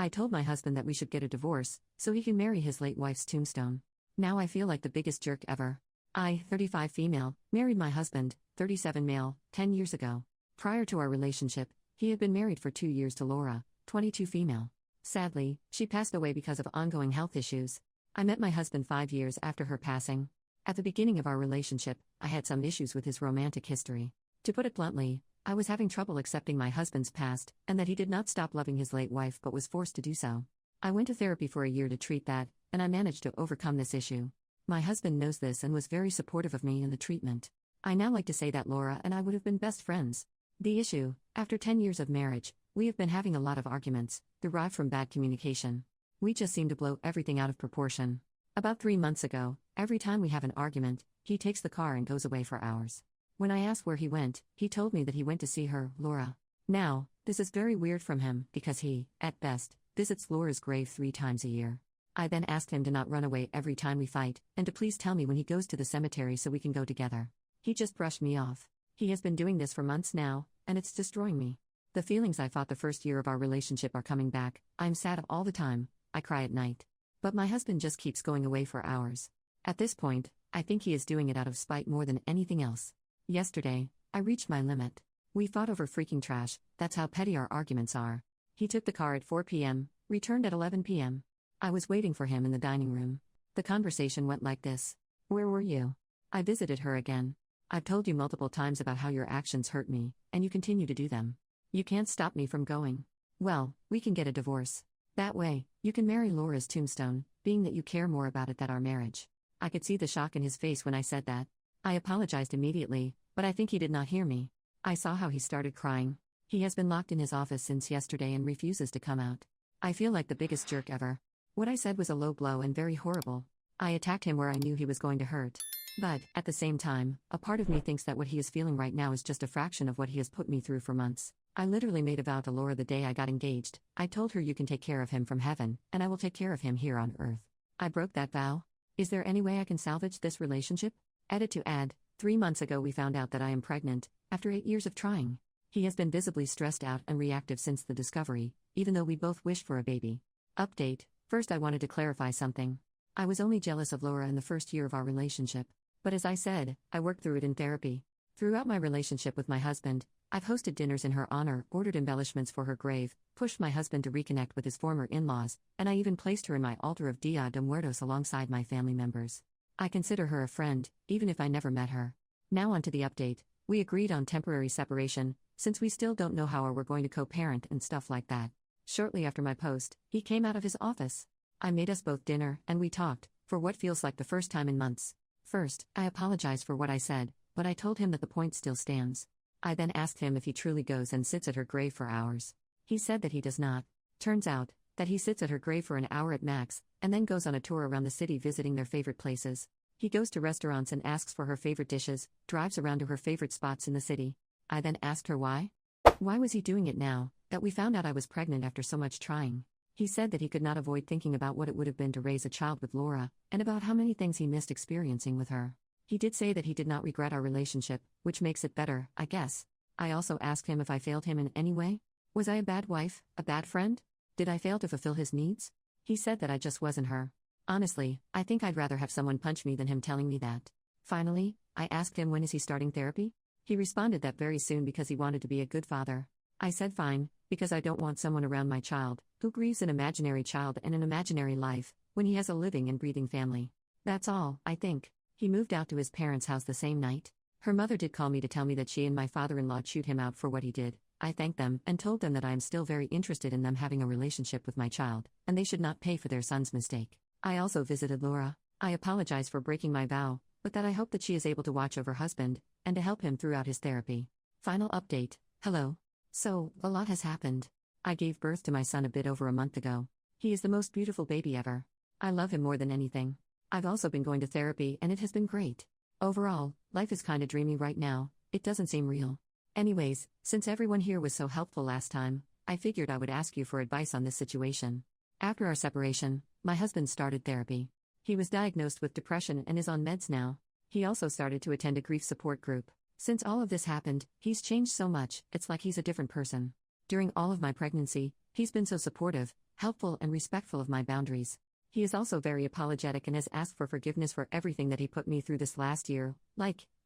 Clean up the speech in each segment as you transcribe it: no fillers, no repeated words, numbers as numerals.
I told my husband that we should get a divorce, so he can marry his late wife's tombstone. Now I feel like the biggest jerk ever. I, 35 female, married my husband, 37 male, 10 years ago. Prior to our relationship, he had been married for 2 years to Laura, 22 female. Sadly, she passed away because of ongoing health issues. I met my husband 5 years after her passing. At the beginning of our relationship, I had some issues with his romantic history. To put it bluntly, I was having trouble accepting my husband's past, and that he did not stop loving his late wife but was forced to do so. I went to therapy for a year to treat that, and I managed to overcome this issue. My husband knows this and was very supportive of me in the treatment. I now like to say that Laura and I would have been best friends. The issue, after 10 years of marriage, we have been having a lot of arguments, derived from bad communication. We just seem to blow everything out of proportion. About 3 months ago, every time we have an argument, he takes the car and goes away for hours. When I asked where he went, he told me that he went to see her, Laura. Now, this is very weird from him, because he, at best, visits Laura's grave 3 times a year. I then asked him to not run away every time we fight, and to please tell me when he goes to the cemetery so we can go together. He just brushed me off. He has been doing this for months now, and it's destroying me. The feelings I fought the first year of our relationship are coming back. I'm sad all the time, I cry at night. But my husband just keeps going away for hours. At this point, I think he is doing it out of spite more than anything else. Yesterday, I reached my limit. We fought over freaking trash, that's how petty our arguments are. He took the car at 4 p.m., returned at 11 p.m. I was waiting for him in the dining room. The conversation went like this. Where were you? I visited her again. I've told you multiple times about how your actions hurt me, and you continue to do them. You can't stop me from going. Well, we can get a divorce. That way, you can marry Laura's tombstone, being that you care more about it than our marriage. I could see the shock in his face when I said that. I apologized immediately, but I think he did not hear me. I saw how he started crying. He has been locked in his office since yesterday and refuses to come out. I feel like the biggest jerk ever. What I said was a low blow and very horrible. I attacked him where I knew he was going to hurt. But, at the same time, a part of me thinks that what he is feeling right now is just a fraction of what he has put me through for months. I literally made a vow to Laura the day I got engaged. I told her you can take care of him from heaven, and I will take care of him here on earth. I broke that vow. Is there any way I can salvage this relationship? Edit to add, 3 months ago we found out that I am pregnant, after 8 years of trying. He has been visibly stressed out and reactive since the discovery, even though we both wished for a baby. Update. First I wanted to clarify something. I was only jealous of Laura in the first year of our relationship. But as I said, I worked through it in therapy. Throughout my relationship with my husband, I've hosted dinners in her honor, ordered embellishments for her grave, pushed my husband to reconnect with his former in-laws, and I even placed her in my altar of Dia de Muertos alongside my family members. I consider her a friend, even if I never met her. Now on to the update. We agreed on temporary separation, since we still don't know how we're going to co-parent and stuff like that. Shortly after my post, he came out of his office. I made us both dinner, and we talked, for what feels like the first time in months. First, I apologized for what I said, but I told him that the point still stands. I then asked him if he truly goes and sits at her grave for hours. He said that he does not. Turns out, that he sits at her grave for an hour at max, and then goes on a tour around the city visiting their favorite places. He goes to restaurants and asks for her favorite dishes, drives around to her favorite spots in the city. I then asked her why. Why was he doing it now, that we found out I was pregnant after so much trying? He said that he could not avoid thinking about what it would have been to raise a child with Laura, and about how many things he missed experiencing with her. He did say that he did not regret our relationship, which makes it better, I guess. I also asked him if I failed him in any way. Was I a bad wife, a bad friend? Did I fail to fulfill his needs? He said that I just wasn't her. Honestly, I think I'd rather have someone punch me than him telling me that. Finally, I asked him when is he starting therapy? He responded that very soon because he wanted to be a good father. I said fine, because I don't want someone around my child, who grieves an imaginary child and an imaginary life, when he has a living and breathing family. That's all, I think. He moved out to his parents' house the same night. Her mother did call me to tell me that she and my father-in-law chewed him out for what he did. I thanked them and told them that I am still very interested in them having a relationship with my child, and they should not pay for their son's mistake. I also visited Laura. I apologize for breaking my vow, but that I hope that she is able to watch over husband, and to help him throughout his therapy. Final update. Hello. So, a lot has happened. I gave birth to my son a bit over a month ago. He is the most beautiful baby ever. I love him more than anything. I've also been going to therapy and it has been great. Overall, life is kinda dreamy right now, it doesn't seem real. Anyways, since everyone here was so helpful last time, I figured I would ask you for advice on this situation. After our separation, my husband started therapy. He was diagnosed with depression and is on meds now. He also started to attend a grief support group. Since all of this happened, he's changed so much, it's like he's a different person. During all of my pregnancy, he's been so supportive, helpful, and respectful of my boundaries. He is also very apologetic and has asked for forgiveness for everything that he put me through this last year,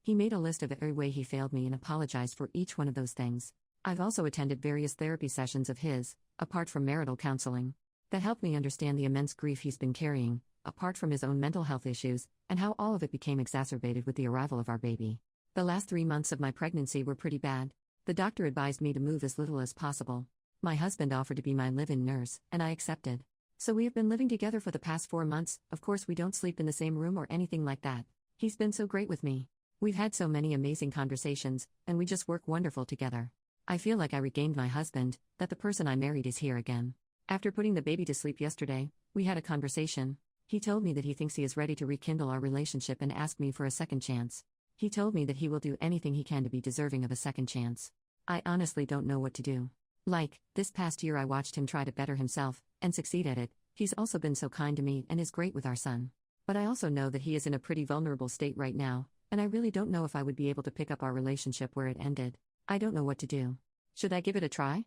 he made a list of every way he failed me and apologized for each one of those things. I've also attended various therapy sessions of his, apart from marital counseling, that helped me understand the immense grief he's been carrying, apart from his own mental health issues, and how all of it became exacerbated with the arrival of our baby. The last 3 months of my pregnancy were pretty bad. The doctor advised me to move as little as possible. My husband offered to be my live-in nurse, and I accepted. So we have been living together for the past 4 months. Of course, we don't sleep in the same room or anything like that. He's been so great with me. We've had so many amazing conversations, and we just work wonderful together. I feel like I regained my husband, that the person I married is here again. After putting the baby to sleep yesterday, we had a conversation. He told me that he thinks he is ready to rekindle our relationship and asked me for a second chance. He told me that he will do anything he can to be deserving of a second chance. I honestly don't know what to do. This past year I watched him try to better himself, and succeed at it. He's also been so kind to me and is great with our son. But I also know that he is in a pretty vulnerable state right now, and I really don't know if I would be able to pick up our relationship where it ended. I don't know what to do. Should I give it a try?